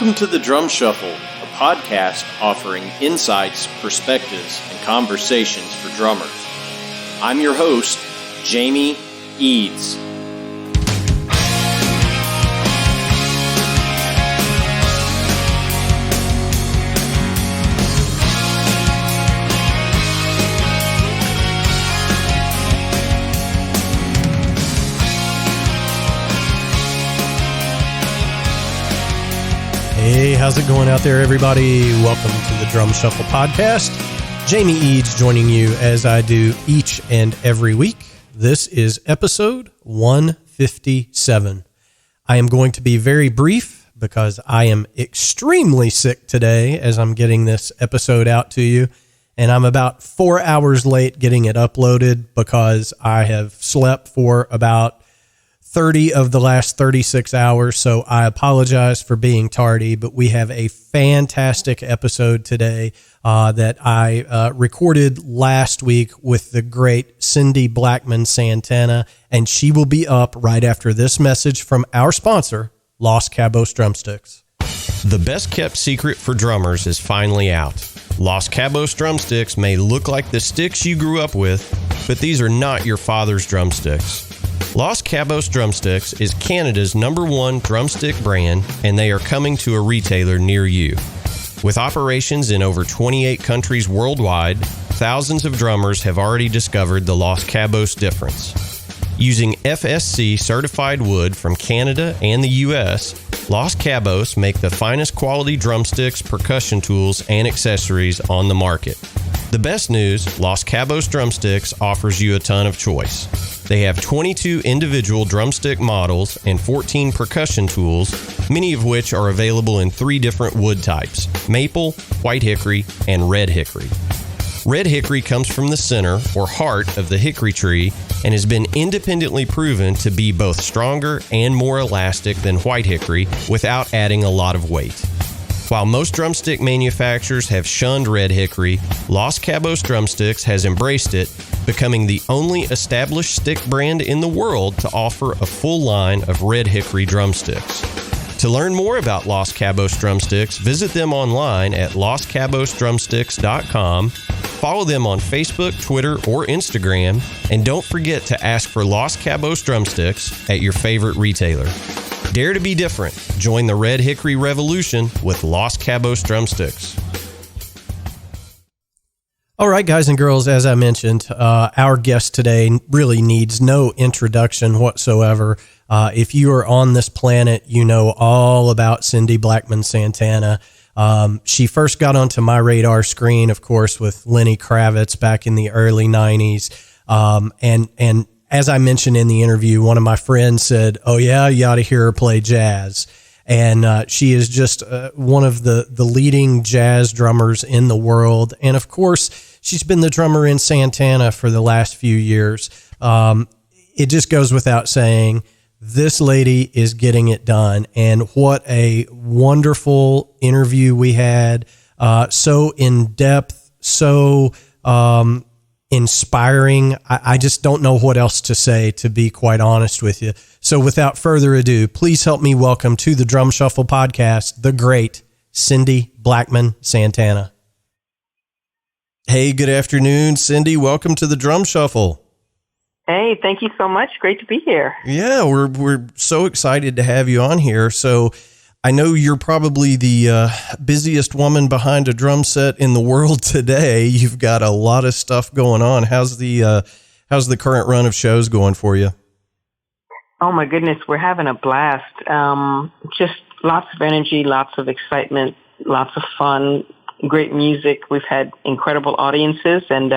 Welcome to the Drum Shuffle, a podcast offering insights, perspectives, and conversations for drummers. I'm your host, Jamie Eads. Hey, how's it going out there, everybody? Welcome to the Drum Shuffle podcast. Jamie Eads joining you as I do each and every week. This is episode 157. I am going to be very brief because I am extremely sick today as I'm getting this episode out to you. And I'm about 4 hours late getting it uploaded because I have slept for about 30 of the last 36 hours, so I apologize for being tardy, but we have a fantastic episode today that I recorded last week with the great Cindy Blackman Santana, and she will be up right after this message from our sponsor, Los Cabos Drumsticks. The best kept secret for drummers is finally out. Los Cabos drumsticks may look like the sticks you grew up with, but these are not your father's drumsticks. Los Cabos Drumsticks is Canada's #1 drumstick brand, and they are coming to a retailer near you. With operations in over 28 countries worldwide, thousands of drummers have already discovered the Los Cabos difference. Using FSC certified wood from Canada and the US, Los Cabos make the finest quality drumsticks, percussion tools, and accessories on the market. The best news, Los Cabos Drumsticks offers you a ton of choice. They have 22 individual drumstick models and 14 percussion tools, many of which are available in 3 different wood types: maple, white hickory, and red hickory. Red hickory comes from the center or heart of the hickory tree and has been independently proven to be both stronger and more elastic than white hickory without adding a lot of weight. While most drumstick manufacturers have shunned red hickory, Los Cabos Drumsticks has embraced it, becoming the only established stick brand in the world to offer a full line of red hickory drumsticks. To learn more about Los Cabos Drumsticks, visit them online at loscabosdrumsticks.com, follow them on Facebook, Twitter, or Instagram, and don't forget to ask for Los Cabos Drumsticks at your favorite retailer. Dare to be different. Join the Red Hickory Revolution with Los Cabos Drumsticks. All right, guys and girls, as I mentioned, our guest today really needs no introduction whatsoever. If you are on this planet, you know all about Cindy Blackman Santana. She first got onto my radar screen, of course, with Lenny Kravitz back in the early 90s. And as I mentioned in the interview, one of my friends said, "Oh yeah, you ought to hear her play jazz." And she is just one of the leading jazz drummers in the world. And of course, she's been the drummer in Santana for the last few years. It just goes without saying, this lady is getting it done. And what a wonderful interview we had. So in depth, so inspiring. I just don't know what else to say, to be quite honest with you. So without further ado, please help me welcome to the Drum Shuffle podcast, the great Cindy Blackman Santana. Hey, good afternoon, Cindy. Welcome to the Drum Shuffle. Hey, thank you so much. Great to be here. Yeah, we're so excited to have you on here. So I know you're probably the busiest woman behind a drum set in the world today. You've got a lot of stuff going on. How's the current run of shows going for you? Oh my goodness, we're having a blast. Just lots of energy, lots of excitement, lots of fun, great music. We've had incredible audiences, and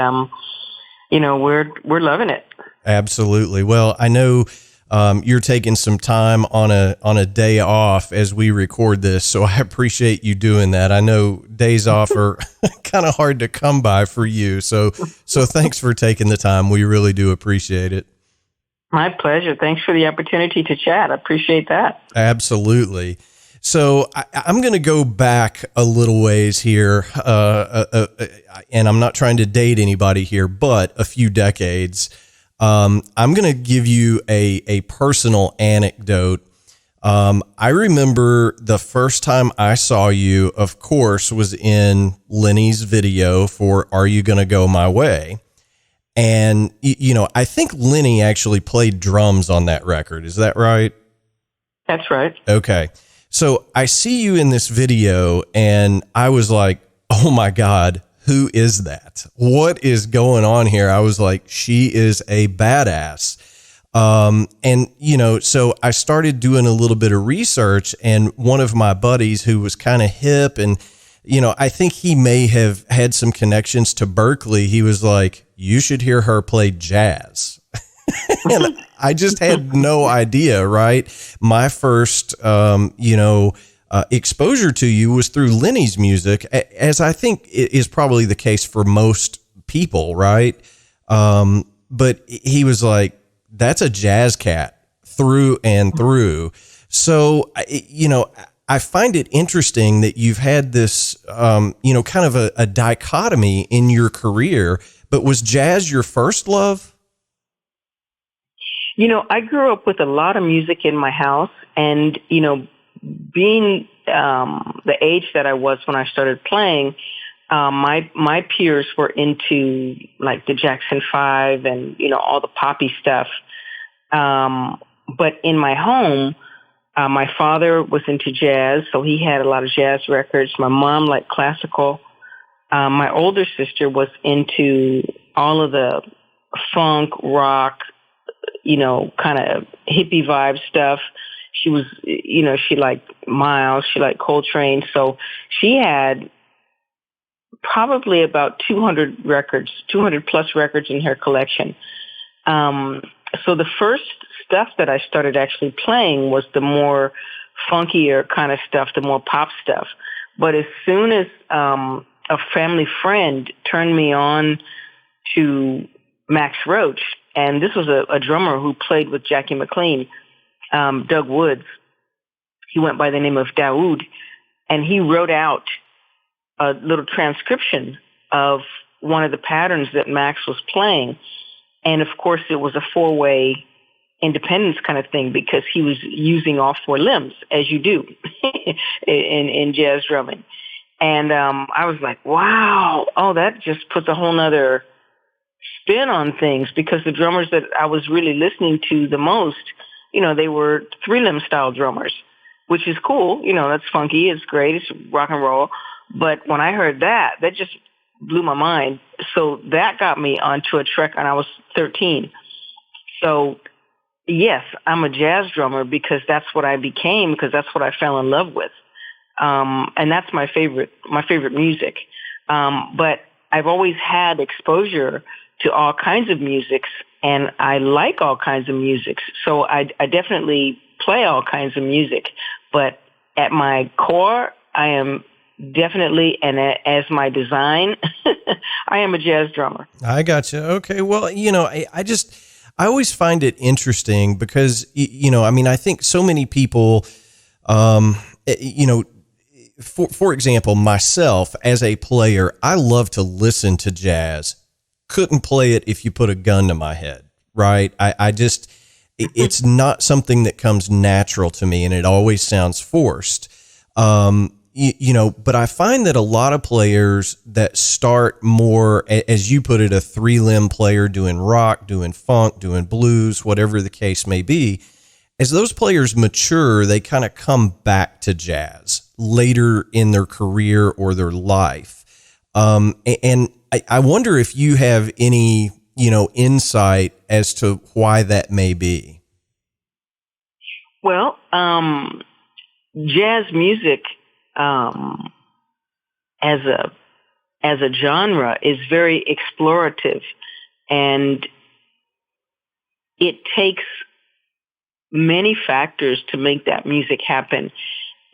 we're loving it. Absolutely. Well, I know you're taking some time on a day off as we record this, so I appreciate you doing that. I know days off are kind of hard to come by for you, so thanks for taking the time. We really do appreciate it. My pleasure. Thanks for the opportunity to chat. I appreciate that. Absolutely. So I'm going to go back a little ways here, and I'm not trying to date anybody here, but a few decades. I'm going to give you a personal anecdote I remember the first time I saw you, of course, was in Lenny's video for Are You Gonna Go My Way? And, I think Lenny actually played drums on that record. Is that right? That's right. Okay. So I see you in this video and I was like, oh my God, who is that? What is going on here? I was like, she is a badass. So I started doing a little bit of research, and one of my buddies who was kind of hip and, I think he may have had some connections to Berkeley. He was like, you should hear her play jazz. And I just had no idea, right? My first, exposure to you was through Lenny's music, as I think is probably the case for most people, right? But he was like, that's a jazz cat through and through. So, I find it interesting that you've had this, kind of a dichotomy in your career, but was jazz your first love? I grew up with a lot of music in my house, and, being the age that I was when I started playing, my peers were into like the Jackson 5 and, all the poppy stuff. But in my home, my father was into jazz, so he had a lot of jazz records. My mom liked classical. My older sister was into all of the funk, rock, kind of hippie vibe stuff. She was, she liked Miles, she liked Coltrane. So she had probably about 200 plus records in her collection. So the first stuff that I started actually playing was the more funkier kind of stuff, the more pop stuff. But as soon as a family friend turned me on to Max Roach, and this was a drummer who played with Jackie McLean, Doug Woods. He went by the name of Daoud, and he wrote out a little transcription of one of the patterns that Max was playing. And of course, it was a four-way independence kind of thing because he was using all four limbs, as you do in jazz drumming. And I was like, wow, that just puts a whole nother spin on things, because the drummers that I was really listening to the most, they were three-limb style drummers, which is cool. That's funky. It's great. It's rock and roll. But when I heard that just blew my mind. So that got me onto a trek when I was 13. So yes, I'm a jazz drummer because that's what I became, because that's what I fell in love with. And that's my favorite music. But I've always had exposure to all kinds of musics, and I like all kinds of musics. So I definitely play all kinds of music. But at my core, I am definitely, and as my design, I am a jazz drummer. I got you. Okay. Well, I always find it interesting because, I think so many people, for example, myself as a player, I love to listen to jazz. Couldn't play it if you put a gun to my head, right? It's not something that comes natural to me, and it always sounds forced. But I find that a lot of players that start more, as you put it, a three-limb player doing rock, doing funk, doing blues, whatever the case may be, as those players mature, they kind of come back to jazz later in their career or their life. And I wonder if you have any, insight as to why that may be. Well, jazz music, as a genre, is very explorative, and it takes many factors to make that music happen.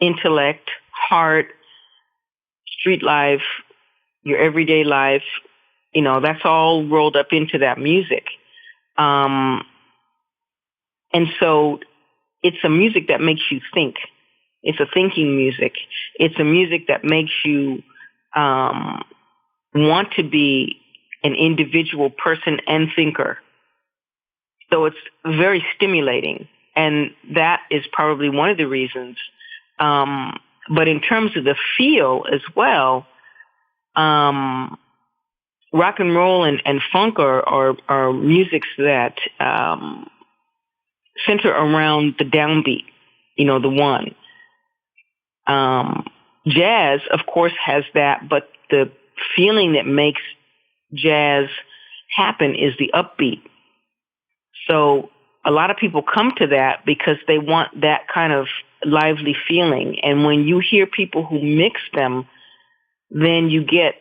Intellect, heart, street life, your everyday life, that's all rolled up into that music. And so it's a music that makes you think. It's a thinking music. It's a music that makes you want to be an individual person and thinker. So it's very stimulating. And that is probably one of the reasons. But in terms of the feel as well, rock and roll and funk are musics that center around the downbeat, the one. Jazz, of course, has that, but the feeling that makes jazz happen is the upbeat. So a lot of people come to that because they want that kind of lively feeling. And when you hear people who mix them, then you get,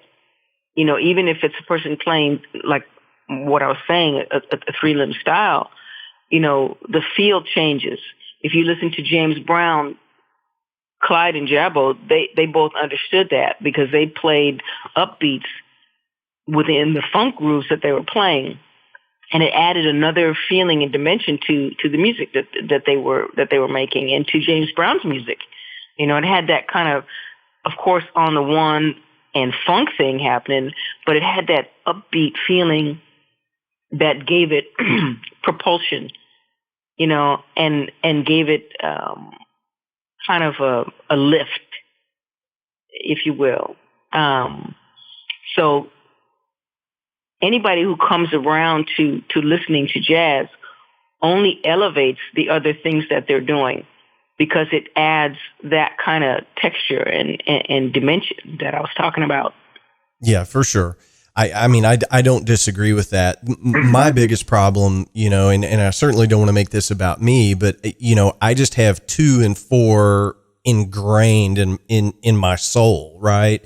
even if it's a person playing, like what I was saying, a three-limb style, the feel changes. If you listen to James Brown, Clyde and Jabbo, they both understood that because they played upbeats within the funk grooves that they were playing. And it added another feeling and dimension to the music that they were making, and to James Brown's music. It had that kind of course, on the one and funk thing happening, but it had that upbeat feeling that gave it propulsion, and gave it kind of a lift, if you will. So anybody who comes around to listening to jazz only elevates the other things that they're doing, because it adds that kind of texture and dimension that I was talking about. Yeah, for sure. I mean, I don't disagree with that. My biggest problem, and I certainly don't want to make this about me, but, I just have 2 and 4 ingrained in my soul, right?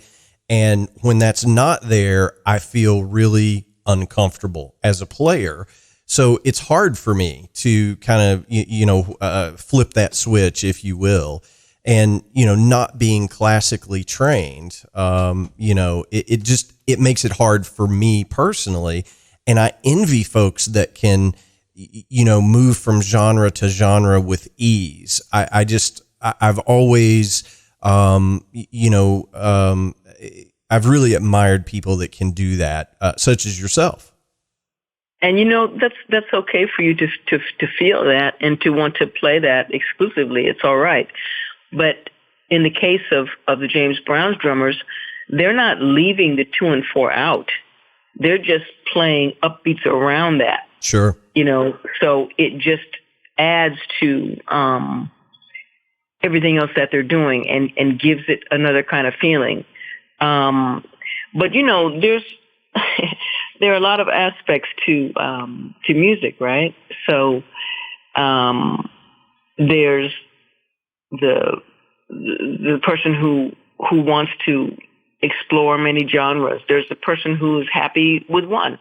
And when that's not there, I feel really uncomfortable as a player. So it's hard for me to kind of, flip that switch, if you will. And, not being classically trained, it makes it hard for me personally. And I envy folks that can, move from genre to genre with ease. I've always, I've really admired people that can do that, such as yourself. And that's okay for you to feel that and to want to play that exclusively. It's all right. But in the case of the James Brown's drummers, they're not leaving the 2 and 4 out. They're just playing upbeats around that. Sure. So it just adds to everything else that they're doing and gives it another kind of feeling. But there's there are a lot of aspects to music, right? So there's the person who wants to explore many genres. There's the person who is happy with one,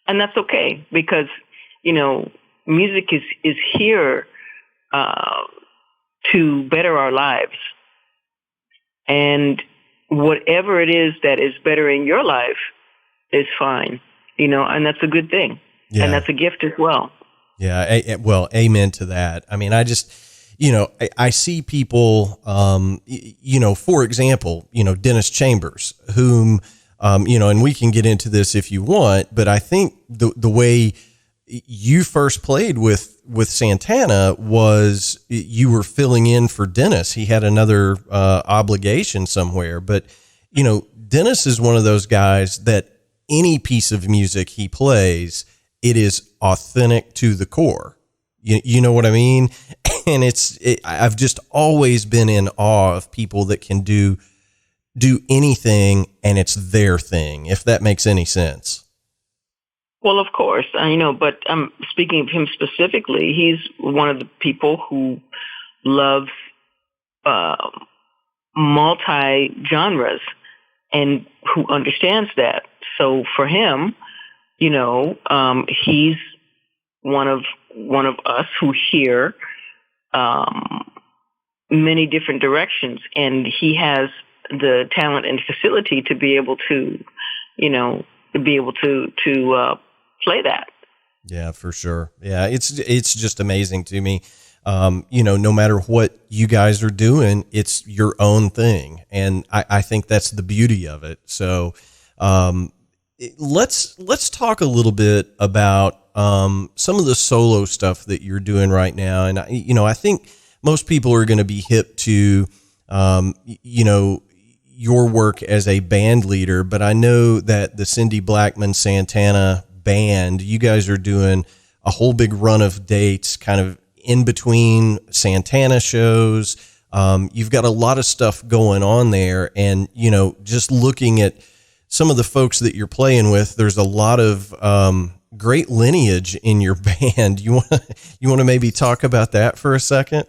and that's okay, because music is here to better our lives, and whatever it is that is bettering your life is fine, and that's a good thing. Yeah. And that's a gift as well. Yeah. Well, amen to that. I mean, I just, I see people, for example, Dennis Chambers, whom, and we can get into this if you want, but I think the way you first played with Santana was you were filling in for Dennis. He had another obligation somewhere, but Dennis is one of those guys that any piece of music he plays, it is authentic to the core. You know what I mean? And I've just always been in awe of people that can do anything and it's their thing, if that makes any sense. Well, of course, but speaking of him specifically, he's one of the people who loves multi-genres and who understands that. So for him, he's one of us who hear many different directions, and he has the talent and facility to be able to, play that. Yeah, for sure. Yeah, it's just amazing to me. No matter what you guys are doing, it's your own thing, and I think that's the beauty of it. So, let's talk a little bit about some of the solo stuff that you're doing right now. And I think most people are going to be hip to your work as a band leader, but I know that the Cindy Blackman Santana Band, you guys are doing a whole big run of dates kind of in between Santana shows. You've got a lot of stuff going on there, and just looking at some of the folks that you're playing with, there's a lot of great lineage in your band. You want to maybe talk about that for a second?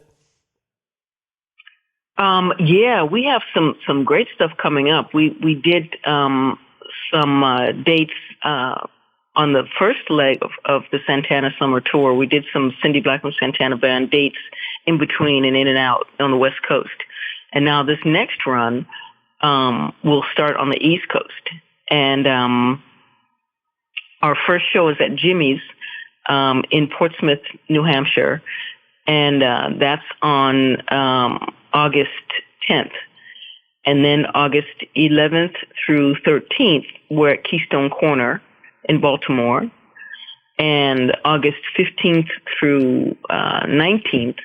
Yeah, we have some great stuff coming up. We did some dates on the first leg of the Santana Summer Tour. We did some Cindy Blackman Santana Band dates in between and in and out on the West Coast. And now this next run will start on the East Coast. And our first show is at Jimmy's in Portsmouth, New Hampshire. And that's on August 10th. And then August 11th through 13th, we're at Keystone Corner in Baltimore. And August 15th through 19th,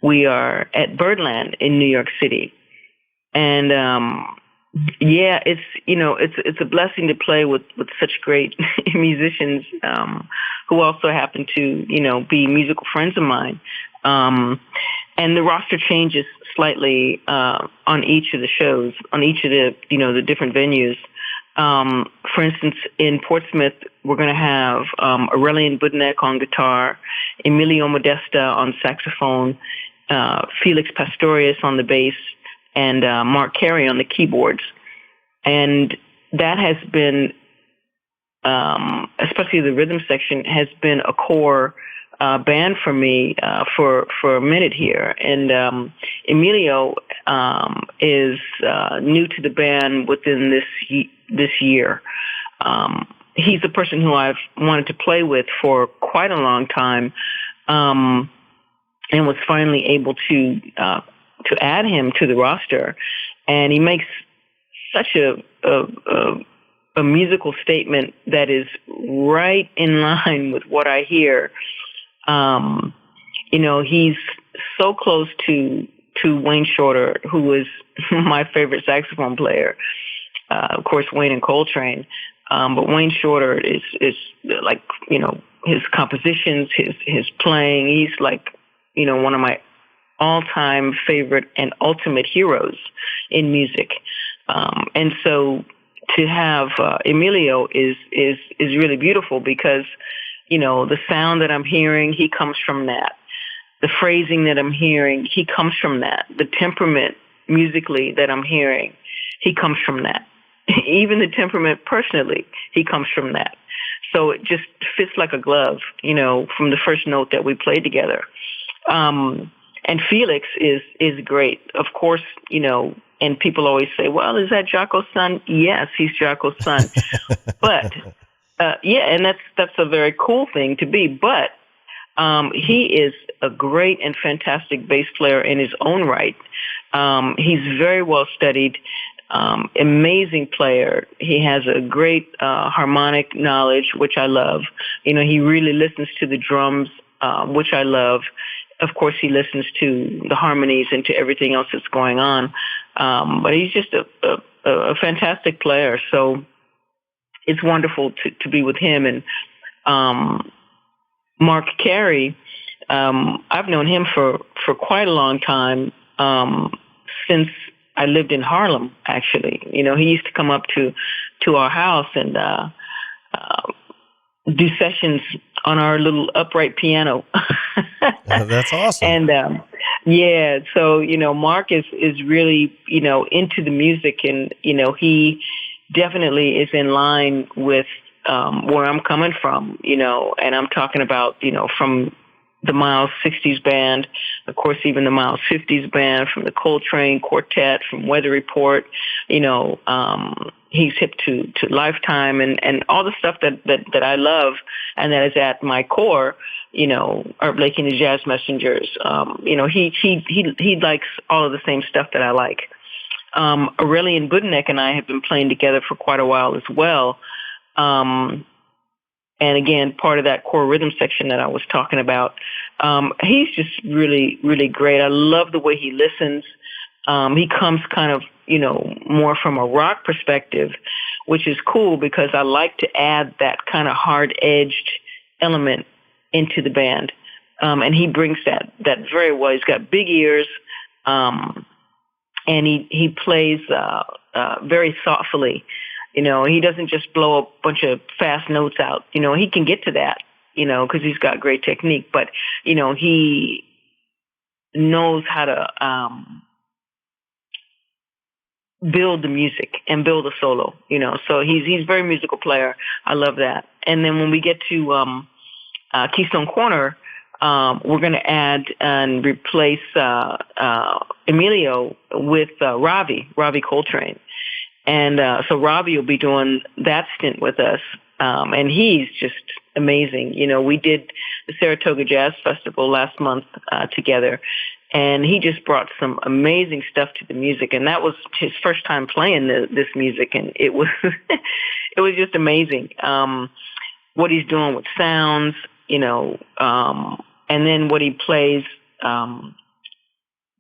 we are at Birdland in New York City. And yeah, it's a blessing to play with such great musicians who also happen to be musical friends of mine. And the roster changes slightly on each of the shows, on each of the different venues. For instance, in Portsmouth, we're going to have Aurelian Budnek on guitar, Emilio Modesta on saxophone, Felix Pastorius on the bass, and Mark Carey on the keyboards. And that has been, especially the rhythm section, has been a core band for me for a minute here. And Emilio is new to the band within this year. He's a person who I've wanted to play with for quite a long time, and was finally able to add him to the roster. And he makes such a musical statement that is right in line with what I hear. He's so close to Wayne Shorter, who is my favorite saxophone player. Of course, Wayne and Coltrane. But Wayne Shorter is like, his compositions, his playing. He's like, one of my all-time favorite and ultimate heroes in music. And so to have Emilio is really beautiful because, the sound that I'm hearing, he comes from that. The phrasing that I'm hearing, he comes from that. The temperament musically that I'm hearing, he comes from that. Even the temperament personally, he comes from that. So it just fits like a glove, from the first note that we played together. And Felix is great. Of course, and people always say, well, is that Jocko's son? Yes, he's Jocko's son. But, and that's a very cool thing to be. But he is a great and fantastic bass player in his own right. He's very well studied, amazing player. He has a great harmonic knowledge, which I love. He really listens to the drums, which I love. Of course, he listens to the harmonies and to everything else that's going on. But he's just a fantastic player. So it's wonderful to be with him. And Mark Carey, I've known him for quite a long time, since I lived in Harlem, actually. He used to come up to our house and do sessions on our little upright piano. That's awesome. And so Mark is really into the music, and he definitely is in line with where I'm coming from, and I'm talking about from the Miles 60s band, of course, even the Miles 50s band, from the Coltrane Quartet, from Weather Report. He's hip to Lifetime and all the stuff that I love, and that is at my core. Art Blakey and the Jazz Messengers. He likes all of the same stuff that I like. Aurelian Budnek and I have been playing together for quite a while as well. And again, part of that core rhythm section that I was talking about. He's just really, really great. I love the way he listens. He comes kind of, more from a rock perspective, which is cool because I like to add that kind of hard-edged element into the band. And he brings that very well. He's got big ears, and he plays very thoughtfully. He doesn't just blow a bunch of fast notes out. He can get to that, because he's got great technique. But, he knows how to build the music and build a solo, So he's a very musical player. I love that. And then when we get to Keystone Corner, we're going to add and replace Emilio with Ravi Coltrane. And so Ravi will be doing that stint with us, and he's just amazing. We did the Saratoga Jazz Festival last month together, and he just brought some amazing stuff to the music, and that was his first time playing this music, and it was it was just amazing what he's doing with sounds, and then what he plays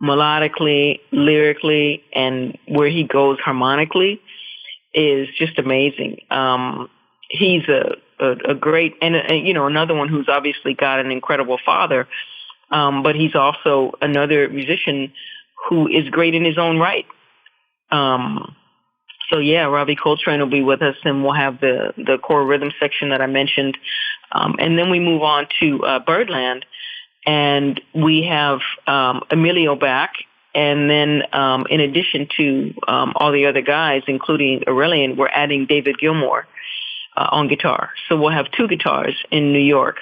melodically, lyrically, and where he goes harmonically is just amazing. He's a great, and another one who's obviously got an incredible father, but he's also another musician who is great in his own right. So yeah, Ravi Coltrane will be with us, and we'll have the core rhythm section that I mentioned, and then we move on to Birdland. And we have Emilio back, and then in addition to all the other guys, including Aurelian, we're adding David Gilmour on guitar. So we'll have 2 guitars in New York.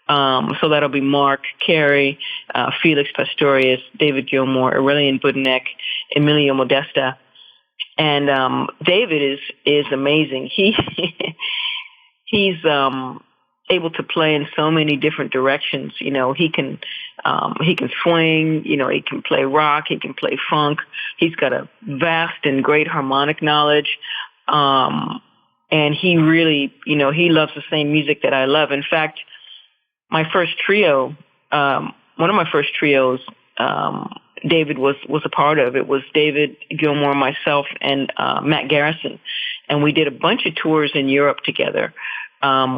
So that'll be Mark Carey, Felix Pastorius, David Gilmour, Aurelian Budenek, Emilio Modesta. And David is amazing. He's able to play in so many different directions. He can swing, he can play rock, he can play funk. He's got a vast and great harmonic knowledge. And he really, he loves the same music that I love. In fact, my first trio, one of my first trios, David was a part of. It was David Gilmour, myself, and Matt Garrison. And we did a bunch of tours in Europe together.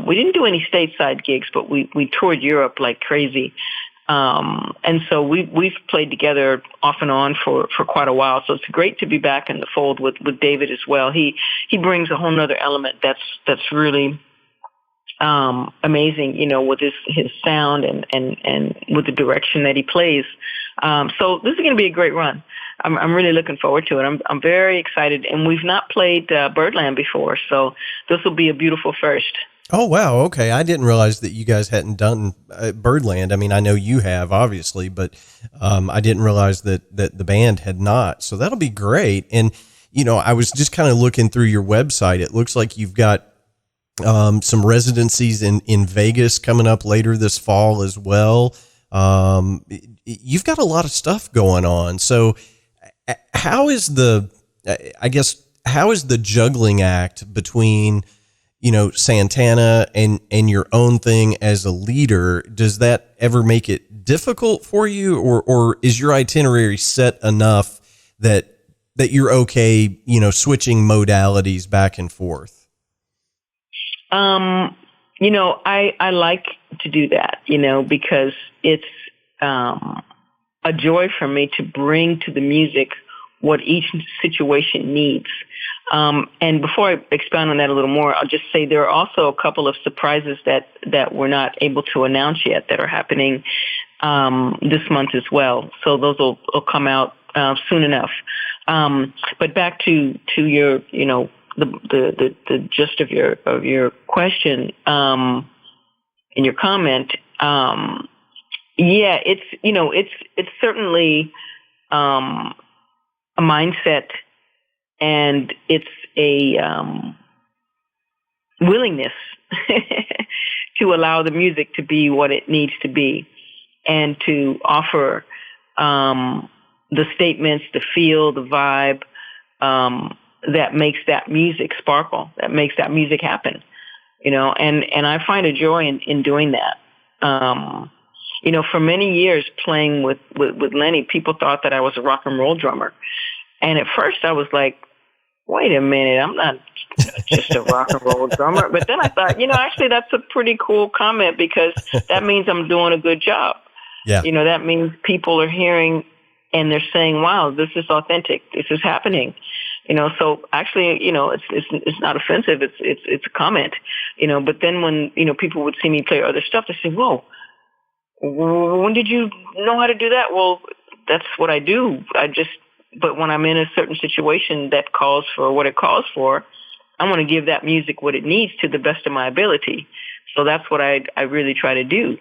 We didn't do any stateside gigs, but we toured Europe like crazy. And so we've played together off and on for quite a while. So it's great to be back in the fold with David as well. He brings a whole nother element that's really amazing, with his sound and with the direction that he plays. So this is going to be a great run. I'm really looking forward to it. I'm very excited, and we've not played Birdland before, so this will be a beautiful first. Oh, wow. Okay. I didn't realize that you guys hadn't done Birdland. I mean, I know you have, obviously, but I didn't realize that the band had not. So that'll be great. And, I was just kind of looking through your website. It looks like you've got some residencies in Vegas coming up later this fall as well. You've got a lot of stuff going on. So how is the juggling act between, Santana and your own thing as a leader? Does that ever make it difficult for you, or is your itinerary set enough that you're okay, switching modalities back and forth? I like to do that, because it's a joy for me to bring to the music what each situation needs. And before I expound on that a little more, I'll just say there are also a couple of surprises that we're not able to announce yet that are happening this month as well. So those will come out soon enough. But back to your, the gist of your question and your comment. Yeah, it's certainly a mindset, and it's a willingness to allow the music to be what it needs to be, and to offer the statements, the feel, the vibe that makes that music sparkle, that makes that music happen. and I find a joy in doing that. For many years playing with Lenny, people thought that I was a rock and roll drummer. And at first I was like, wait a minute, I'm not just a rock and roll drummer. But then I thought, actually that's a pretty cool comment, because that means I'm doing a good job. Yeah. That means people are hearing and they're saying, wow, this is authentic. This is happening. So actually, it's not offensive. It's a comment, but then when, people would see me play other stuff, they say, whoa, when did you know how to do that? Well, that's what I do. But when I'm in a certain situation that calls for what it calls for, I want to give that music what it needs to the best of my ability. So that's what I really try to do,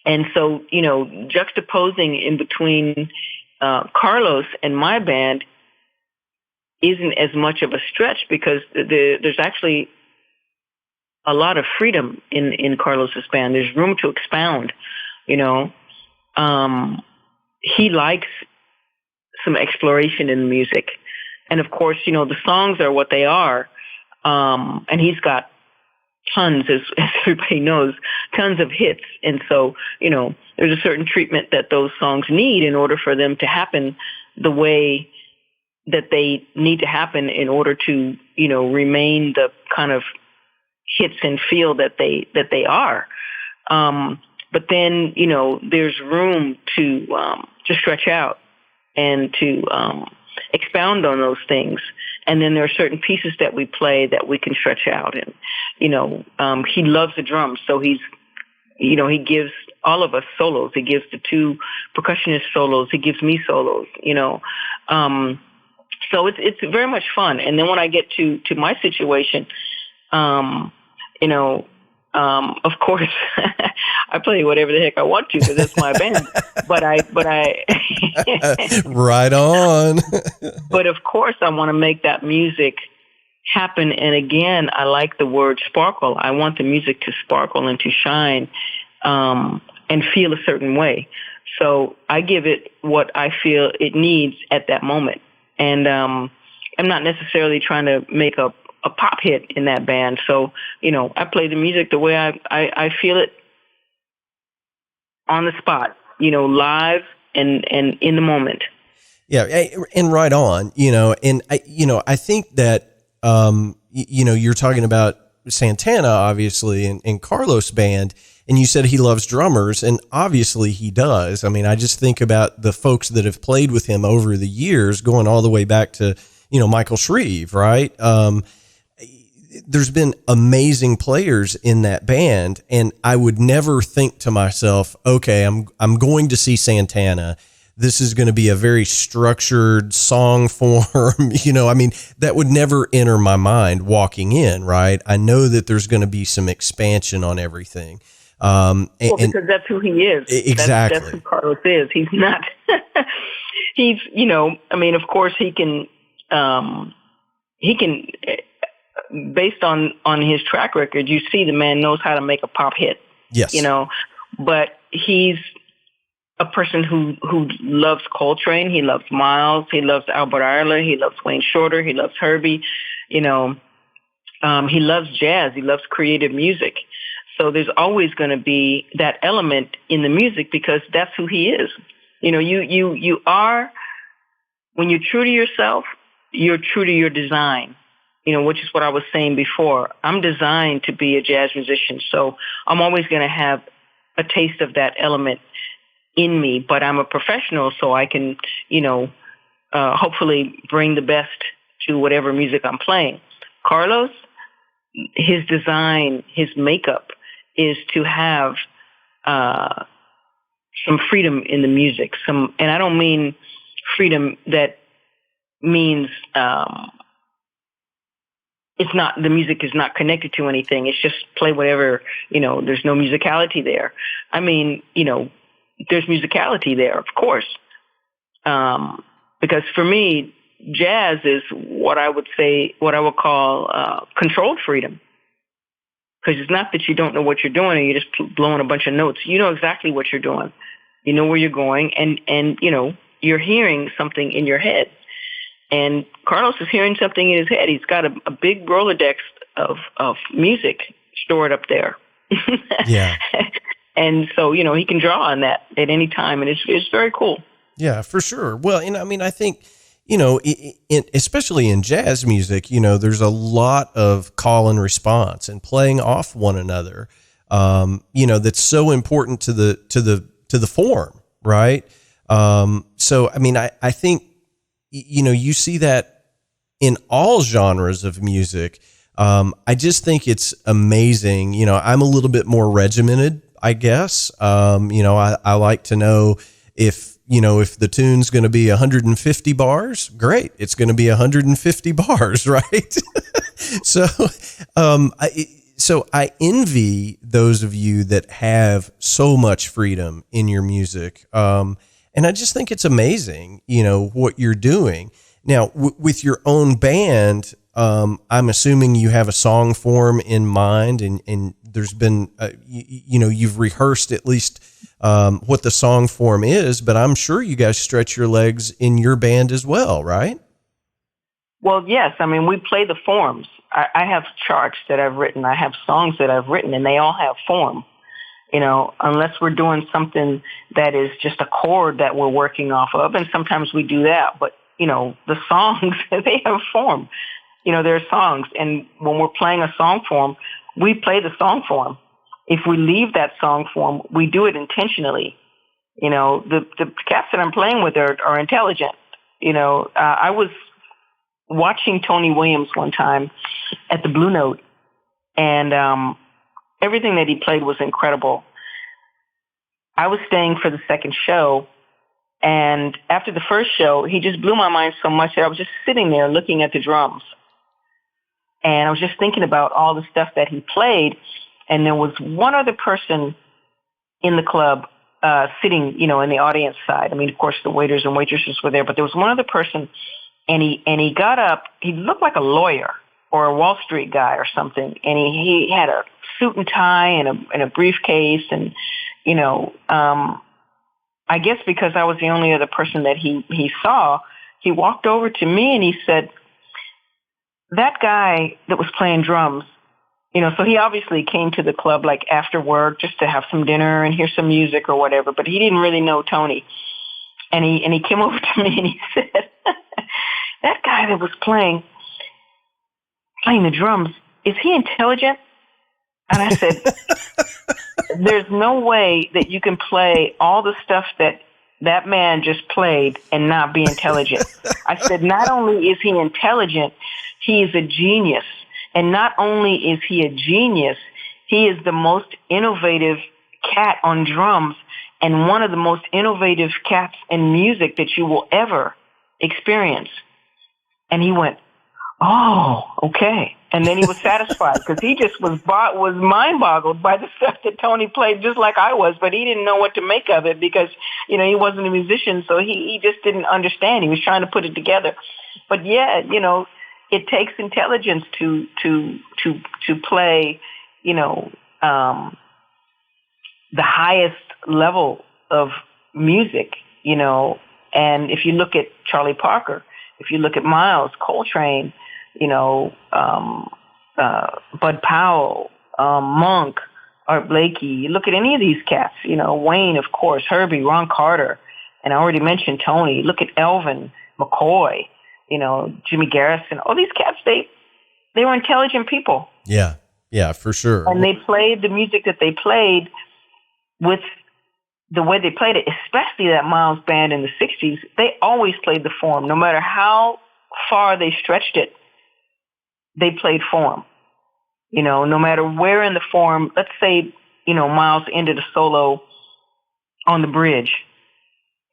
and so, juxtaposing in between Carlos and my band isn't as much of a stretch, because there's actually a lot of freedom in Carlos's band. There's room to expound, he likes some exploration in the music. And of course, the songs are what they are. And he's got tons, as everybody knows, tons of hits. And so, there's a certain treatment that those songs need in order for them to happen the way that they need to happen in order to, remain the kind of hits and feel that they are. But then, there's room to stretch out and to expound on those things. And then there are certain pieces that we play that we can stretch out. And, he loves the drums. So he gives all of us solos. He gives the two percussionist solos. He gives me solos, so it's very much fun. And then when I get to my situation, of course, I play whatever the heck I want to, because that's my band. But I right on. But of course, I want to make that music happen. And again, I like the word sparkle. I want the music to sparkle and to shine, and feel a certain way. So I give it what I feel it needs at that moment. And I'm not necessarily trying to make a pop hit in that band. So, I play the music the way I feel it on the spot, live and in the moment. Yeah. And right on, and I think that, you're talking about Santana, obviously, and Carlos' band, and you said he loves drummers, and obviously he does. I mean, I just think about the folks that have played with him over the years, going all the way back to, Michael Shreve, right? There's been amazing players in that band, and I would never think to myself, okay, I'm going to see Santana. This is going to be a very structured song form. That would never enter my mind walking in, right? I know that there's going to be some expansion on everything. Because that's who he is. Exactly. That's who Carlos is. He's not, of course he can, based on his track record, you see the man knows how to make a pop hit. Yes. But he's a person who loves Coltrane. He loves Miles. He loves Albert Ayler. He loves Wayne Shorter. He loves Herbie. He loves jazz. He loves creative music. So there's always going to be that element in the music, because that's who he is. You are, when you're true to yourself, you're true to your design. Which is what I was saying before. I'm designed to be a jazz musician, so I'm always going to have a taste of that element in me. But I'm a professional, so I can, hopefully bring the best to whatever music I'm playing. Carlos, his design, his makeup is to have some freedom in the music. And I don't mean freedom that means the music is not connected to anything. It's just play whatever, there's no musicality there. I mean, there's musicality there, of course. Because for me, jazz is what I would call controlled freedom. Because it's not that you don't know what you're doing and you're just blowing a bunch of notes. You know exactly what you're doing. You know where you're going, and you're hearing something in your head. And Carlos is hearing something in his head. He's got a big Rolodex of music stored up there. Yeah. And so, he can draw on that at any time, and it's very cool. Yeah, for sure. Well, and I mean, I think, especially in jazz music, there's a lot of call and response and playing off one another. That's so important to the form, right? So, I mean, I think, you see that in all genres of music. I just think it's amazing. I'm a little bit more regimented, I guess. I like to know if the tune's going to be 150 bars, great. It's going to be 150 bars, right? So I envy those of you that have so much freedom in your music. And I just think it's amazing, what you're doing. Now, with your own band, I'm assuming you have a song form in mind, and there's been, you've rehearsed at least what the song form is, but I'm sure you guys stretch your legs in your band as well, right? Well, yes. I mean, we play the forms. I have charts that I've written. I have songs that I've written, and they all have form. Unless we're doing something that is just a chord that we're working off of, and sometimes we do that. But, the songs, they have form. There are songs, and when we're playing a song form, we play the song form. If we leave that song form, we do it intentionally. The cats that I'm playing with are intelligent. I was watching Tony Williams one time at the Blue Note, and everything that he played was incredible. I was staying for the second show, and after the first show, he just blew my mind so much that I was just sitting there looking at the drums. And I was just thinking about all the stuff that he played, and there was one other person in the club sitting, in the audience side. I mean, of course, the waiters and waitresses were there, but there was one other person, and he got up. He looked like a lawyer or a Wall Street guy or something, and he had a suit and tie and a briefcase, and I guess because I was the only other person that he saw, he walked over to me and he said, "That guy that was playing drums," so he obviously came to the club like after work just to have some dinner and hear some music or whatever, but he didn't really know Tony. And he came over to me and he said, "That guy that was playing the drums, is he intelligent?" And I said, "There's no way that you can play all the stuff that man just played and not be intelligent." I said, "Not only is he intelligent, he is a genius. And not only is he a genius, he is the most innovative cat on drums and one of the most innovative cats in music that you will ever experience." And he went, "Oh, okay." And then he was satisfied because he just was mind-boggled by the stuff that Tony played, just like I was, but he didn't know what to make of it because, he wasn't a musician, so he just didn't understand. He was trying to put it together. But yeah, it takes intelligence to play, the highest level of music, and if you look at Charlie Parker, if you look at Miles Coltrane, Bud Powell, Monk, Art Blakey, you look at any of these cats, Wayne, of course, Herbie, Ron Carter, and I already mentioned Tony. Look at Elvin, McCoy, Jimmy Garrison. All these cats, they were intelligent people. Yeah, for sure. And they played the music that they played with the way they played it, especially that Miles band in the 60s. They always played the form. No matter how far they stretched it, they played form. No matter where in the form, let's say, Miles ended a solo on the bridge,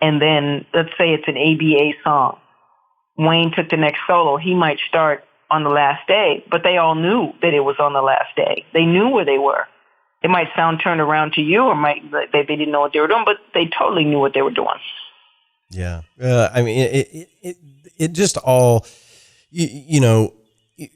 and then let's say it's an ABA song. Wayne took the next solo. He might start on the last day, but they all knew that it was on the last day. They knew where they were. It might sound turned around to you, or they didn't know what they were doing, but they totally knew what they were doing. Yeah. I mean, it just all,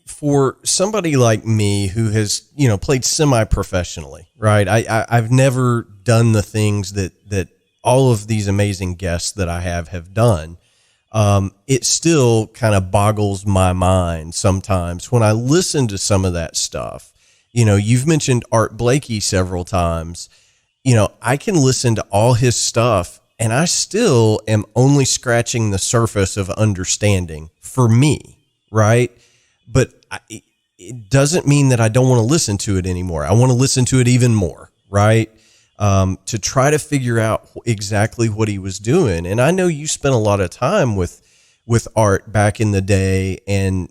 for somebody like me who has, played semi-professionally, right? I've never done the things that all of these amazing guests that I have done. it still kind of boggles my mind sometimes when I listen to some of that stuff. You've mentioned Art Blakey several times. I can listen to all his stuff and I still am only scratching the surface of understanding for me, right? But it doesn't mean that I don't want to listen to it anymore. I want to listen to it even more, right? To try to figure out exactly what he was doing. And I know you spent a lot of time with Art back in the day. And,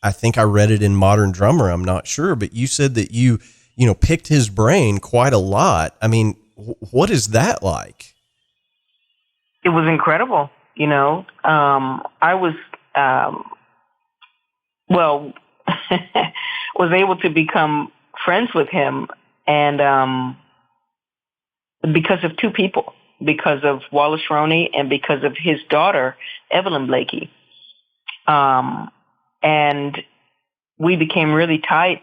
I think I read it in Modern Drummer. I'm not sure, but you said that you picked his brain quite a lot. I mean, what is that like? It was incredible. I was, was able to become friends with him, and because of two people, because of Wallace Roney and because of his daughter, Evelyn Blakey. And we became really tight,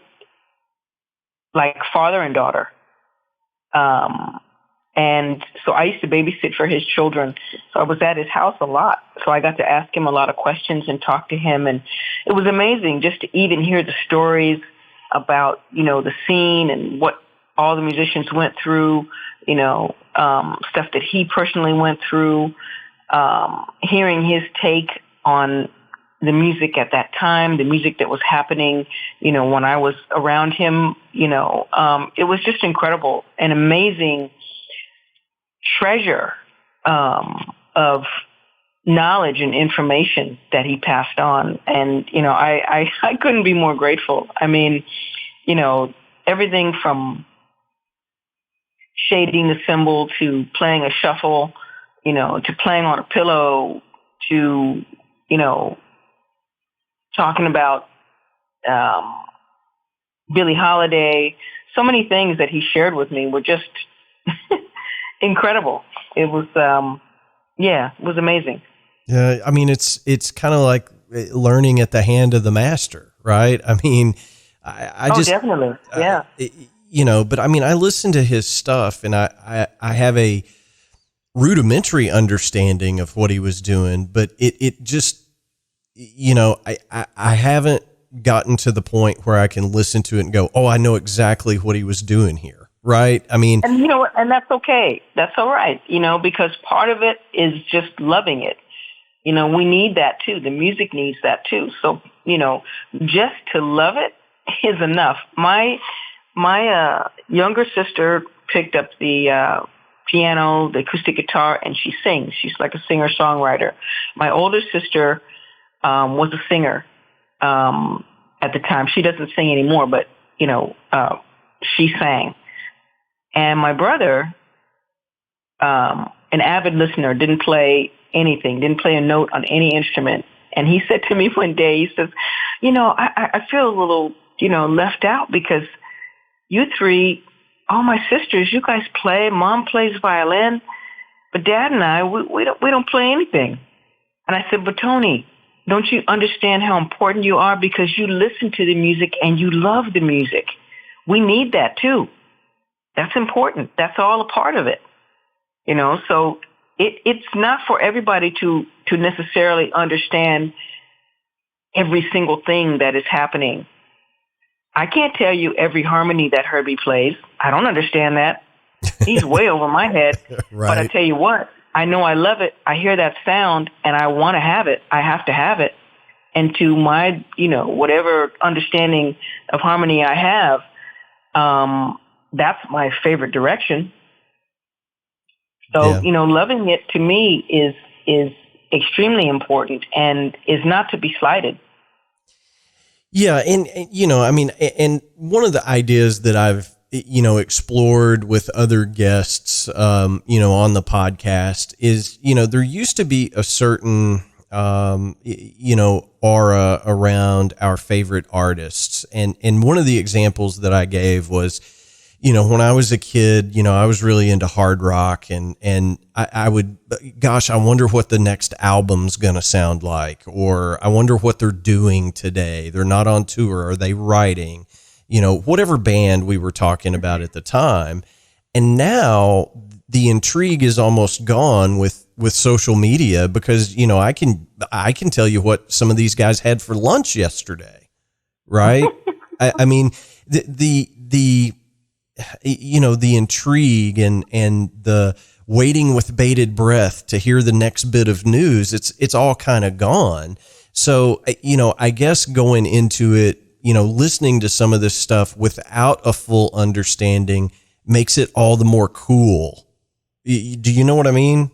like father and daughter. And so I used to babysit for his children. So I was at his house a lot. So I got to ask him a lot of questions and talk to him. And it was amazing just to even hear the stories about, the scene and what all the musicians went through, stuff that he personally went through, hearing his take on the music at that time, the music that was happening, when I was around him, it was just incredible, an amazing treasure of knowledge and information that he passed on. And, I couldn't be more grateful. I mean, everything from shading the cymbal to playing a shuffle, to playing on a pillow, to, talking about Billie Holiday. So many things that he shared with me were just incredible. It was, it was amazing. Yeah, I mean, it's kind of like learning at the hand of the master, right? I mean, I just definitely, yeah. But I mean, I listen to his stuff, and I have a rudimentary understanding of what he was doing, but it just, I haven't gotten to the point where I can listen to it and go, oh, I know exactly what he was doing here. Right. I mean, and and that's okay. That's all right. Because part of it is just loving it. We need that too. The music needs that too. So, just to love it is enough. My younger sister picked up the piano, the acoustic guitar, and she sings. She's like a singer-songwriter. My older sister was a singer at the time. She doesn't sing anymore, but, she sang. And my brother, an avid listener, didn't play anything, didn't play a note on any instrument. And he said to me one day, he says, I feel a little, left out because you three, all my sisters, you guys play. Mom plays violin, but Dad and I, we don't play anything. And I said, but Tony, don't you understand how important you are because you listen to the music and you love the music? We need that too. That's important. That's all a part of it. So it's not for everybody to necessarily understand every single thing that is happening. I can't tell you every harmony that Herbie plays. I don't understand that. He's way over my head. Right. But I tell you what, I know I love it. I hear that sound and I want to have it. I have to have it. And to my, whatever understanding of harmony I have, that's my favorite direction. So, yeah. Loving it to me is extremely important and is not to be slighted. Yeah. And and one of the ideas that I've, explored with other guests, on the podcast is, there used to be a certain, aura around our favorite artists. And one of the examples that I gave was, when I was a kid, I was really into hard rock and I would, gosh, I wonder what the next album's going to sound like, or I wonder what they're doing today. They're not on tour. Are they writing, whatever band we were talking about at the time. And now the intrigue is almost gone with social media because, I can tell you what some of these guys had for lunch yesterday. Right. I mean, the intrigue and the waiting with bated breath to hear the next bit of news, it's all kind of gone. So, I guess going into it, listening to some of this stuff without a full understanding makes it all the more cool. Do you know what I mean?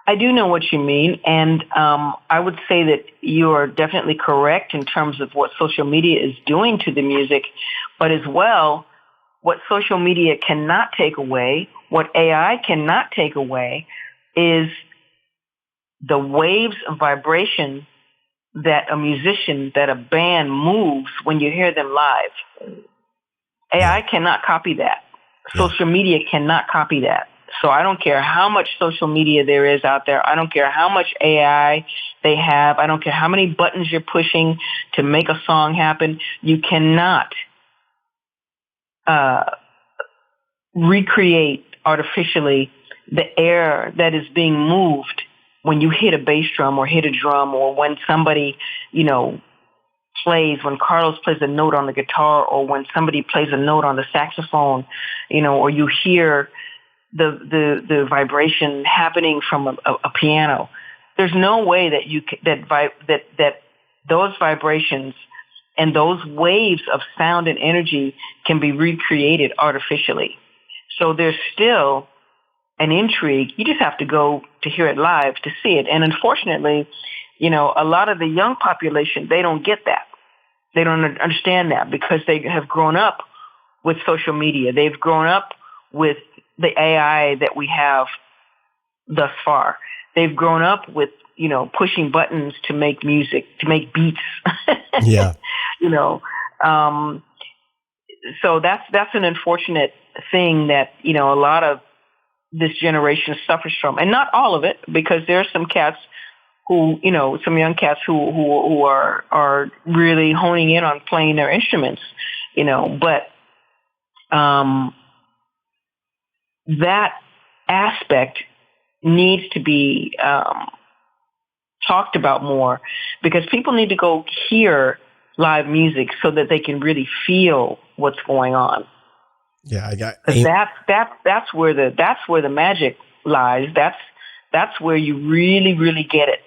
I do know what you mean, and I would say that you are definitely correct in terms of what social media is doing to the music, but as well, what social media cannot take away, what AI cannot take away, is the waves of vibration that a musician, that a band moves when you hear them live. AI cannot copy that. Social media cannot copy that. So I don't care how much social media there is out there. I don't care how much AI they have. I don't care how many buttons you're pushing to make a song happen. You cannot recreate artificially the air that is being moved when you hit a bass drum or hit a drum, or when somebody, plays, when Carlos plays a note on the guitar, or when somebody plays a note on the saxophone, or you hear the vibration happening from a piano. There's no way that that those vibrations and those waves of sound and energy can be recreated artificially. So there's still an intrigue. You just have to go to hear it live to see it. And unfortunately, a lot of the young population, they don't get that. They don't understand that because they have grown up with social media. They've grown up with the AI that we have thus far. They've grown up with, pushing buttons to make music, to make beats. Yeah. So that's an unfortunate thing that, a lot of this generation suffers from. And not all of it, because there are some cats who, some young cats who are really honing in on playing their instruments, but that aspect needs to be talked about more, because people need to go hear live music so that they can really feel what's going on. Yeah, that's where the magic lies. That's where you really, really get it.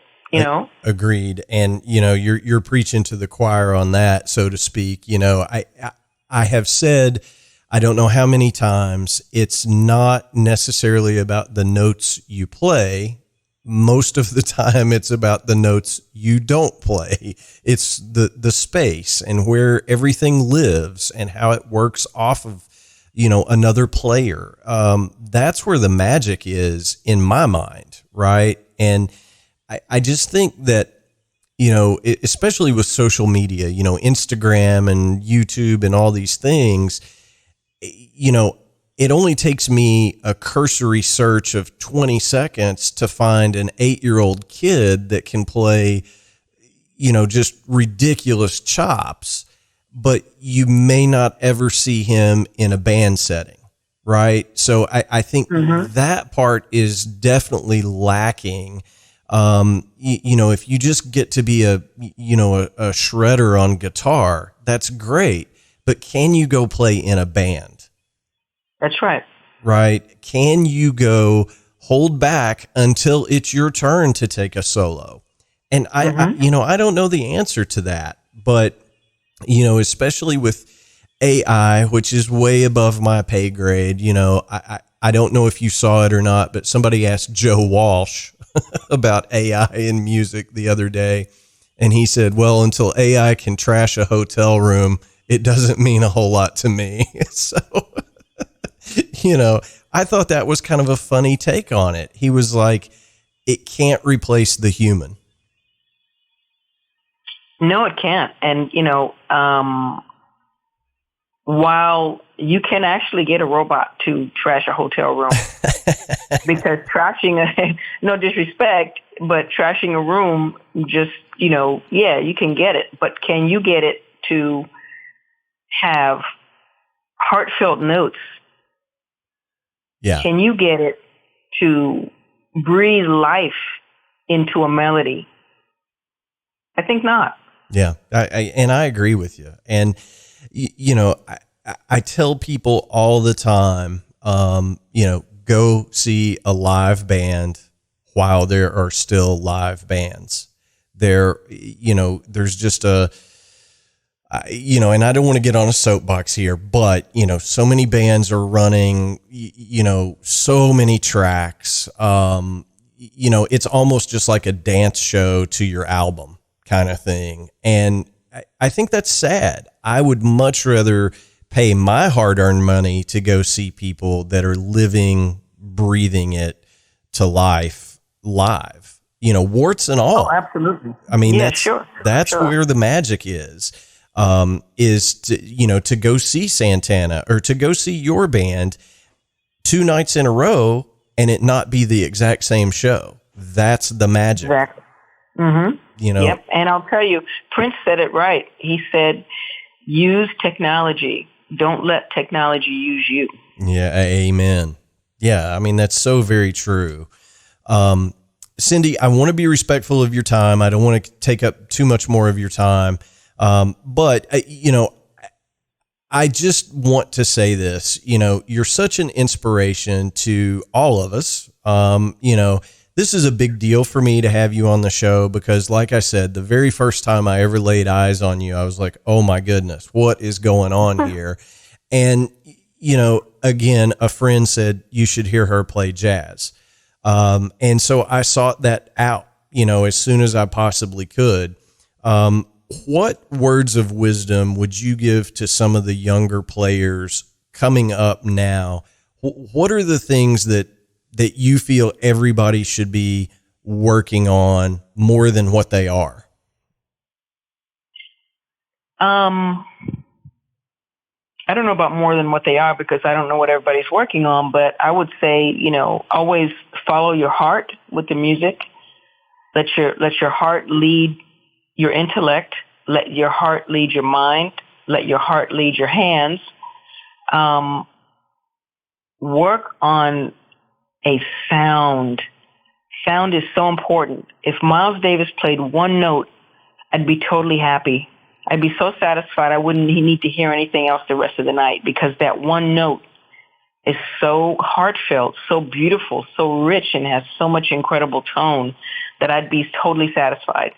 Agreed. And you're preaching to the choir on that, so to speak. I have said, I don't know how many times, it's not necessarily about the notes you play. Most of the time it's about the notes you don't play. It's the space and where everything lives and how it works off of, another player. That's where the magic is in my mind. Right. And I just think that, especially with social media, Instagram and YouTube and all these things, it only takes me a cursory search of 20 seconds to find an 8-year-old kid that can play, just ridiculous chops, but you may not ever see him in a band setting. Right. So I think that part is definitely lacking. If you just get to be a shredder on guitar, that's great. But can you go play in a band? That's right. Right. Can you go hold back until it's your turn to take a solo? And I don't know the answer to that, but, especially with AI, which is way above my pay grade, I don't know if you saw it or not, but somebody asked Joe Walsh about AI in music the other day. And he said, well, until AI can trash a hotel room, it doesn't mean a whole lot to me. So, I thought that was kind of a funny take on it. He was like, it can't replace the human. No, it can't. And, while you can actually get a robot to trash a hotel room, because no disrespect, but trashing a room just, you can get it. But can you get it to have heartfelt notes Yeah. Can you get it to breathe life into a melody? I think not. Yeah. I agree with you. And, I tell people all the time, go see a live band while there are still live bands. There's just and I don't want to get on a soapbox here, but, so many bands are running, so many tracks. It's almost just like a dance show to your album kind of thing. And I think that's sad. I would much rather pay my hard-earned money to go see people that are living, breathing it to life live, warts and all. Oh, absolutely. I mean, yeah, that's sure. where the magic is to go see Santana or to go see your band 2 nights in a row and it not be the exact same show. That's the magic. Exactly. Mm-hmm. Yep. And I'll tell you, Prince said it right. He said, use technology. Don't let technology use you. Yeah. Amen. Yeah. I mean, that's so very true. Cindy, I want to be respectful of your time. I don't want to take up too much more of your time. But I just want to say this, you're such an inspiration to all of us. This is a big deal for me to have you on the show because, like I said, the very first time I ever laid eyes on you, I was like, oh my goodness, what is going on here? And, again, a friend said you should hear her play jazz. And so I sought that out, as soon as I possibly could. What words of wisdom would you give to some of the younger players coming up now? What are the things that you feel everybody should be working on more than what they are? I don't know about more than what they are because I don't know what everybody's working on, but I would say, always follow your heart with the music. Let your heart lead your intellect. Let your heart lead your mind. Let your heart lead your hands. Work on a sound. Sound is so important. If Miles Davis played one note, I'd be totally happy. I'd be so satisfied I wouldn't need to hear anything else the rest of the night because that one note is so heartfelt, so beautiful, so rich, and has so much incredible tone that I'd be totally satisfied.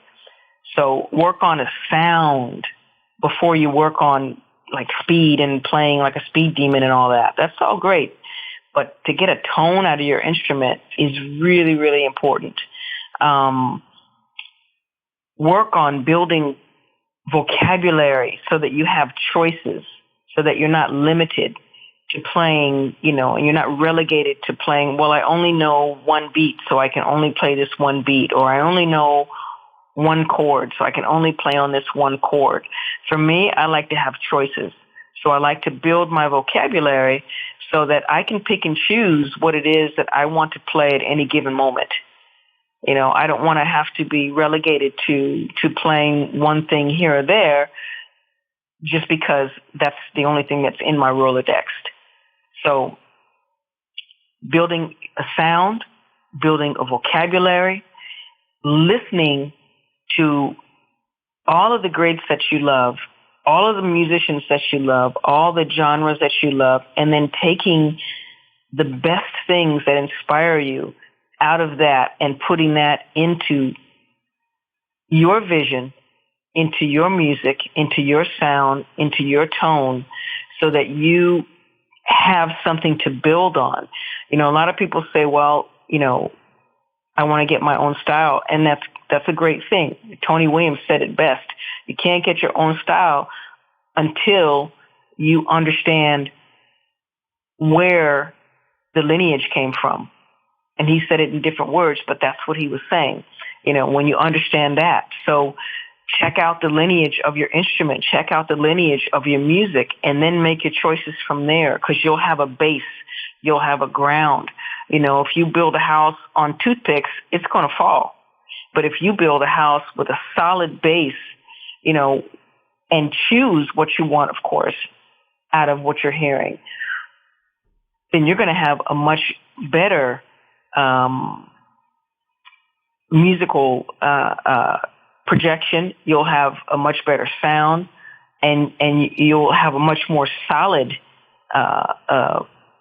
So work on a sound before you work on like speed and playing like a speed demon and all that. That's all great. But to get a tone out of your instrument is really, really important. Work on building vocabulary so that you have choices, so that you're not limited to playing, and you're not relegated to playing, well, I only know one beat, so I can only play this one beat, or I only know one chord, so I can only play on this one chord. For me, I like to have choices. So I like to build my vocabulary so that I can pick and choose what it is that I want to play at any given moment. I don't want to have to be relegated to playing one thing here or there just because that's the only thing that's in my Rolodex. So building a sound, building a vocabulary, listening to all of the greats that you love, all of the musicians that you love, all the genres that you love, and then taking the best things that inspire you out of that and putting that into your vision, into your music, into your sound, into your tone, so that you have something to build on. A lot of people say, well, I want to get my own style, and that's a great thing. Tony Williams said it best. You can't get your own style until you understand where the lineage came from. And he said it in different words, but that's what he was saying, when you understand that. So check out the lineage of your instrument, check out the lineage of your music, and then make your choices from there, because you'll have a base, you'll have a ground. If you build a house on toothpicks, it's going to fall. But if you build a house with a solid base, and choose what you want, of course, out of what you're hearing, then you're going to have a much better musical projection. You'll have a much better sound, and you'll have a much more solid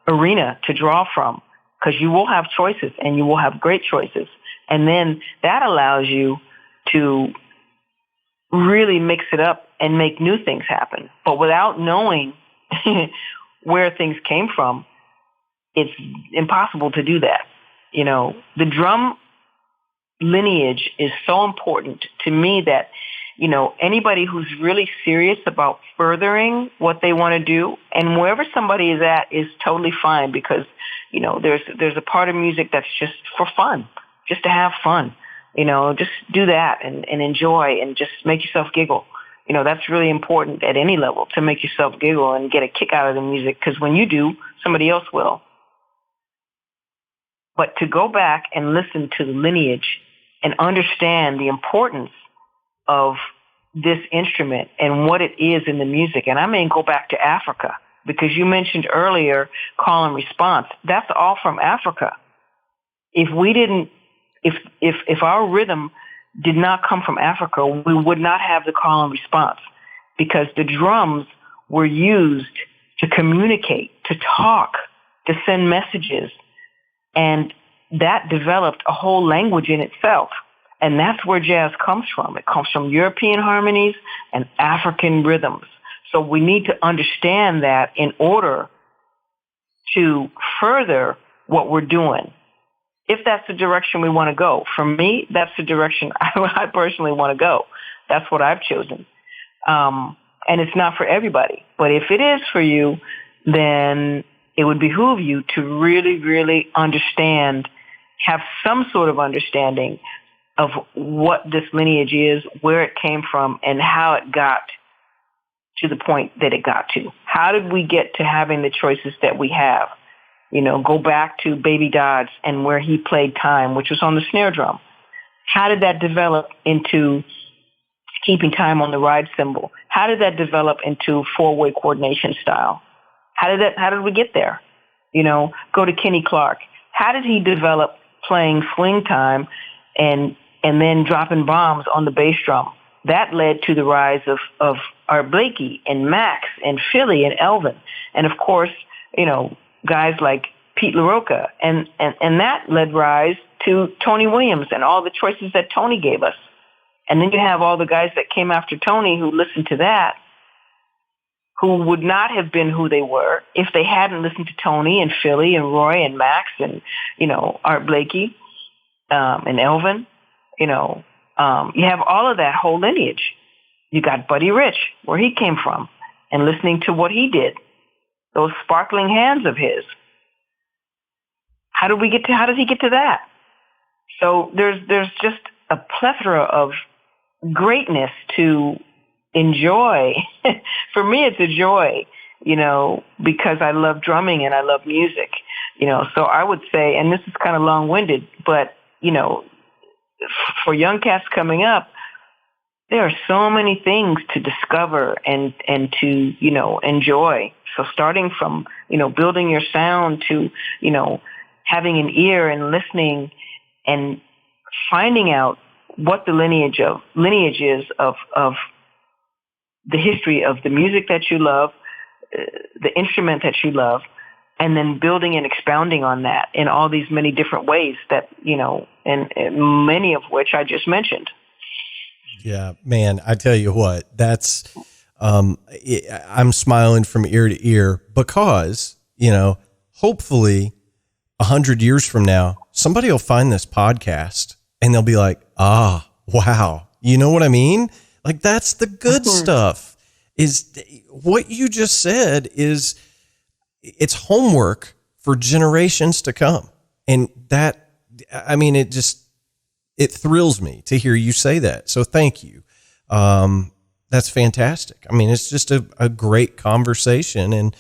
arena to draw from, because you will have choices, and you will have great choices. And then that allows you to really mix it up and make new things happen. But without knowing where things came from, it's impossible to do that. You know, the drum lineage is so important to me that, you know, anybody who's really serious about furthering what they want to do, and wherever somebody is at is totally fine, because, you know, there's a part of music that's just for fun, just to have fun. You know, just do that and enjoy and just make yourself giggle. You know, that's really important at any level, to make yourself giggle and get a kick out of the music, because when you do, somebody else will. But to go back and listen to the lineage and understand the importance of this instrument and what it is in the music. And I may go back to Africa, because you mentioned earlier call and response. That's all from Africa. If our rhythm did not come from Africa, we would not have the call and response, because the drums were used to communicate, to talk, to send messages. And that developed a whole language in itself. And that's where jazz comes from. It comes from European harmonies and African rhythms. So we need to understand that in order to further what we're doing, if that's the direction we want to go. For me, that's the direction I personally want to go. That's what I've chosen. And it's not for everybody. But if it is for you, then it would behoove you to really, really understand, have some sort of understanding of what this lineage is, where it came from, and how it got to the point that it got to. How did we get to having the choices that we have? You know, go back to Baby Dodds and where he played time, which was on the snare drum. How did that develop into keeping time on the ride cymbal? How did that develop into four-way coordination style? How did we get there? You know, go to Kenny Clark. How did he develop playing swing time and then dropping bombs on the bass drum? That led to the rise of Art Blakey and Max and Philly and Elvin. And of course, you know, guys like Pete LaRocca. And that led rise to Tony Williams and all the choices that Tony gave us. And then you have all the guys that came after Tony who listened to that, who would not have been who they were if they hadn't listened to Tony and Philly and Roy and Max and, you know, Art Blakey and Elvin. You know, you have all of that whole lineage. You got Buddy Rich, where he came from, and listening to what he did, those sparkling hands of his. How did he get to that? So there's just a plethora of greatness to enjoy. For me, it's a joy, you know, because I love drumming and I love music, you know. So I would say, and this is kind of long-winded, but, you know, for young cats coming up, there are so many things to discover and to, you know, enjoy. So starting from, you know, building your sound to, you know, having an ear and listening and finding out what the lineage is of the history of the music that you love, the instrument that you love, and then building and expounding on that in all these many different ways that, you know, and many of which I just mentioned. Yeah, man, I tell you what, that's, I'm smiling from ear to ear because, you know, hopefully 100 years from now, somebody will find this podcast and they'll be like, ah, wow. You know what I mean? Like, that's the good stuff. Is what you just said is, it's homework for generations to come. And that, I mean, it thrills me to hear you say that. So thank you. That's fantastic. I mean, it's just a great conversation and,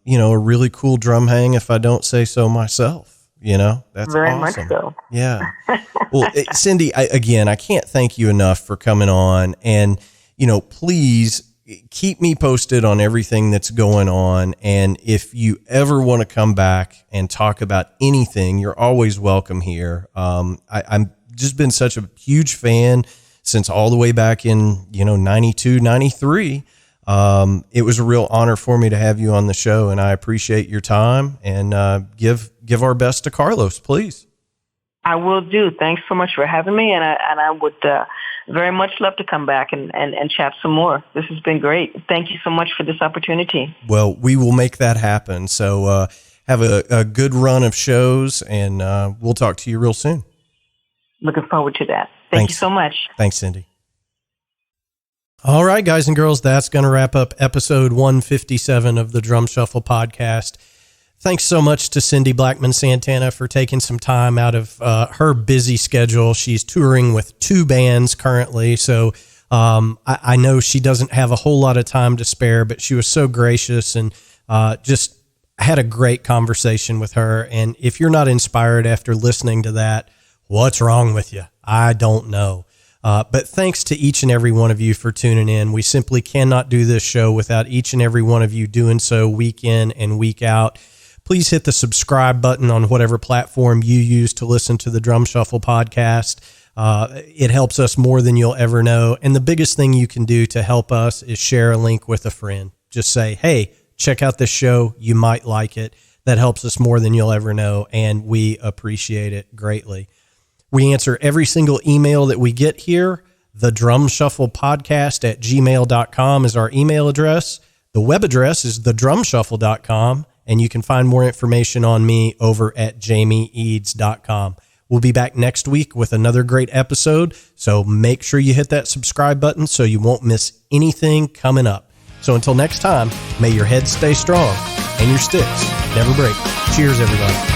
you know, a really cool drum hang, if I don't say so myself. You know, that's very awesome. much so. Yeah. Well, Cindy, I can't thank you enough for coming on. And, you know, please keep me posted on everything that's going on. And if you ever want to come back and talk about anything, you're always welcome here. I'm just been such a huge fan since all the way back in, 92, 93. It was a real honor for me to have you on the show, and I appreciate your time, and give our best to Carlos, please. I will do. Thanks so much for having me, and I would very much love to come back and chat some more. This has been great. Thank you so much for this opportunity. Well, we will make that happen. So have a good run of shows, and we'll talk to you real soon. Looking forward to that. Thank you so much. Thanks, Cindy. All right, guys and girls, that's going to wrap up episode 157 of the Drum Shuffle podcast. Thanks so much to Cindy Blackman Santana for taking some time out of her busy schedule. She's touring with 2 bands currently, so I know she doesn't have a whole lot of time to spare, but she was so gracious and just had a great conversation with her. And if you're not inspired after listening to that, what's wrong with you? I don't know. But thanks to each and every one of you for tuning in. We simply cannot do this show without each and every one of you doing so week in and week out. Please hit the subscribe button on whatever platform you use to listen to the Drum Shuffle podcast. It helps us more than you'll ever know. And the biggest thing you can do to help us is share a link with a friend. Just say, hey, check out this show. You might like it. That helps us more than you'll ever know, and we appreciate it greatly. We answer every single email that we get here. The Drum Shuffle Podcast at gmail.com is our email address. The web address is thedrumshuffle.com. And you can find more information on me over at jamieeads.com. We'll be back next week with another great episode. So make sure you hit that subscribe button so you won't miss anything coming up. So until next time, may your head stay strong and your sticks never break. Cheers, everybody.